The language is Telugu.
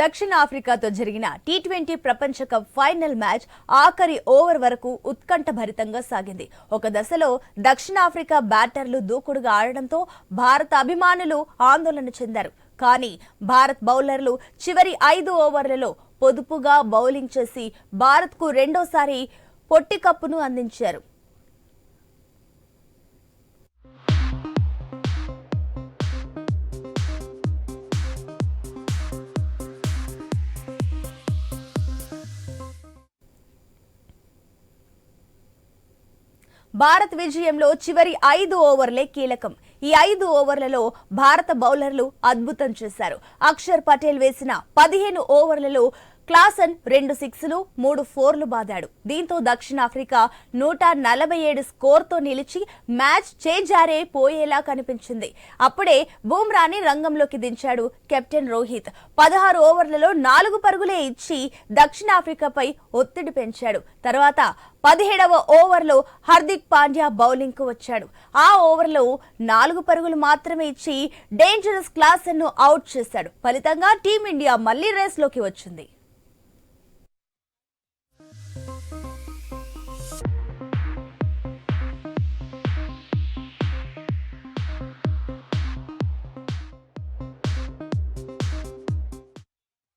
దక్షిణాఫ్రికాతో జరిగిన టీ20 ప్రపంచ కప్ ఫైనల్ మ్యాచ్ ఆఖరి ఓవర్ వరకు ఉత్కంఠభరితంగా సాగింది. ఒక దశలో దక్షిణాఫ్రికా బ్యాటర్లు దూకుడుగా ఆడడంతో భారత అభిమానులు ఆందోళన చెందారు. కానీ భారత్ బౌలర్లు చివరి 5 ఓవర్లలో పొదుపుగా బౌలింగ్ చేసి భారత్కు రెండోసారి పొట్టి కప్పును అందించారు. భారత్ విజయంలో చివరి 5 ఓవర్లే కీలకం. ఈ 5 ఓవర్లలో భారత బౌలర్లు అద్భుతం చేశారు. అక్షర్ పటేల్ వేసిన 15 ఓవర్లలో క్లాసన్ 2 సిక్స్లు 3 ఫోర్లు బాదాడు. దీంతో దక్షిణాఫ్రికా 147 స్కోర్తో నిలిచి మ్యాచ్ చేజారే పోయేలా కనిపించింది. అప్పుడే బుమ్రాని రంగంలోకి దించాడు కెప్టెన్ రోహిత్. 16 ఓవర్లలో 4 పరుగులే ఇచ్చి దక్షిణాఫ్రికాపై ఒత్తిడి పెంచాడు. తర్వాత 17వ ఓవర్లో హార్దిక్ పాండ్యా బౌలింగ్ కు వచ్చాడు. ఆ ఓవర్లో 4 పరుగులు మాత్రమే ఇచ్చి డేంజరస్ క్లాసన్ ను అవుట్ చేశాడు. ఫలితంగా టీమిండియా మళ్లీ రేస్లోకి వచ్చింది.